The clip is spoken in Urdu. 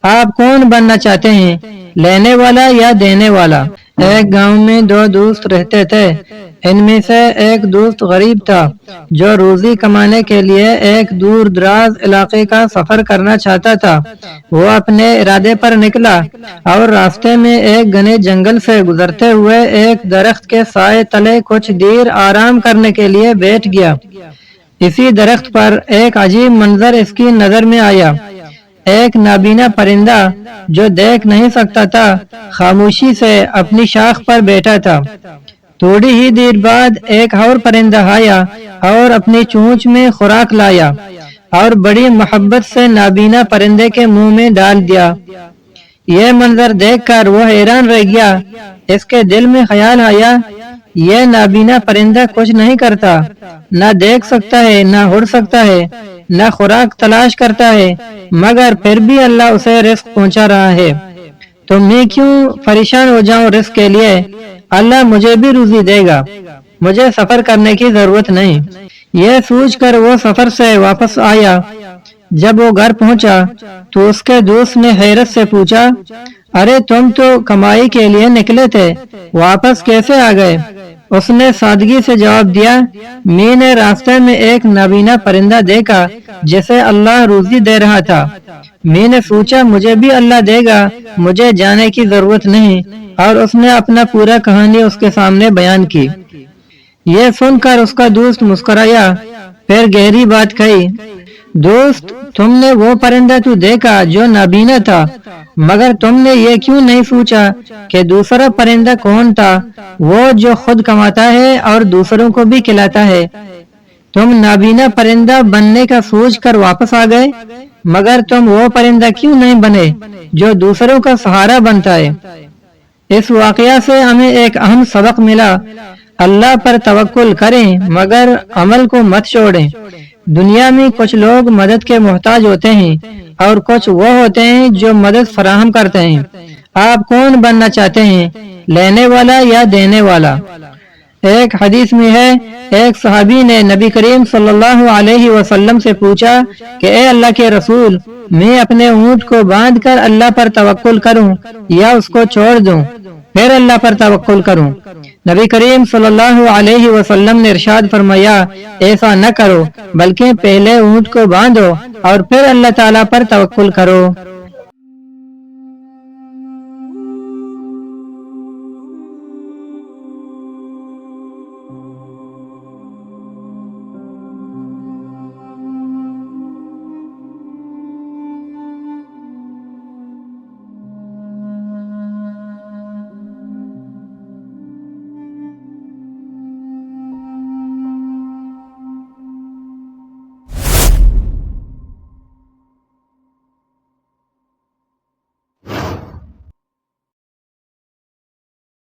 آپ کون بننا چاہتے ہیں، لینے والا یا دینے والا؟ ایک گاؤں میں دو دوست رہتے تھے۔ ان میں سے ایک دوست غریب تھا جو روزی کمانے کے لیے ایک دور دراز علاقے کا سفر کرنا چاہتا تھا۔ وہ اپنے ارادے پر نکلا اور راستے میں ایک گھنے جنگل سے گزرتے ہوئے ایک درخت کے سائے تلے کچھ دیر آرام کرنے کے لیے بیٹھ گیا۔ اسی درخت پر ایک عجیب منظر اس کی نظر میں آیا۔ ایک نابینا پرندہ جو دیکھ نہیں سکتا تھا خاموشی سے اپنی شاخ پر بیٹھا تھا۔ تھوڑی ہی دیر بعد ایک اور پرندہ آیا اور اپنی چونچ میں خوراک لایا اور بڑی محبت سے نابینا پرندے کے منہ میں ڈال دیا۔ یہ منظر دیکھ کر وہ حیران رہ گیا۔ اس کے دل میں خیال آیا، یہ نابینا پرندہ کچھ نہیں کرتا، نہ دیکھ سکتا ہے، نہ اڑ سکتا ہے، نہ خوراک تلاش کرتا ہے، مگر پھر بھی اللہ اسے رزق پہنچا رہا ہے۔ تو میں کیوں پریشان ہو جاؤں رزق کے لیے؟ اللہ مجھے بھی روزی دے گا، مجھے سفر کرنے کی ضرورت نہیں۔ یہ سوچ کر وہ سفر سے واپس آیا۔ جب وہ گھر پہنچا تو اس کے دوست نے حیرت سے پوچھا، ارے تم تو کمائی کے لیے نکلے تھے، واپس کیسے آ گئے؟ اس نے سادگی سے جواب دیا، میں نے راستے میں ایک نابینا پرندہ دیکھا جسے اللہ روزی دے رہا تھا۔ میں نے سوچا مجھے بھی اللہ دے گا، مجھے جانے کی ضرورت نہیں، اور اس نے اپنا پورا کہانی اس کے سامنے بیان کی۔ یہ سن کر اس کا دوست مسکرایا، پھر گہری بات کہی، دوست تم نے وہ پرندہ تو دیکھا جو نابینا تھا، مگر تم نے یہ کیوں نہیں سوچا کہ دوسرا پرندہ کون تھا، وہ جو خود کماتا ہے اور دوسروں کو بھی کھلاتا ہے؟ تم نابینا پرندہ بننے کا سوچ کر واپس آ گئے، مگر تم وہ پرندہ کیوں نہیں بنے جو دوسروں کا سہارا بنتا ہے؟ اس واقعہ سے ہمیں ایک اہم سبق ملا، اللہ پر توکل کریں مگر عمل کو مت چھوڑیں۔ دنیا میں کچھ لوگ مدد کے محتاج ہوتے ہیں اور کچھ وہ ہوتے ہیں جو مدد فراہم کرتے ہیں۔ آپ کون بننا چاہتے ہیں، لینے والا یا دینے والا؟ ایک حدیث میں ہے، ایک صحابی نے نبی کریم صلی اللہ علیہ وسلم سے پوچھا کہ اے اللہ کے رسول، میں اپنے اونٹ کو باندھ کر اللہ پر توکل کروں یا اس کو چھوڑ دوں پھر اللہ پر توکل کروں؟ نبی کریم صلی اللہ علیہ وسلم نے ارشاد فرمایا، ایسا نہ کرو بلکہ پہلے اونٹ کو باندھو اور پھر اللہ تعالیٰ پر توکل کرو۔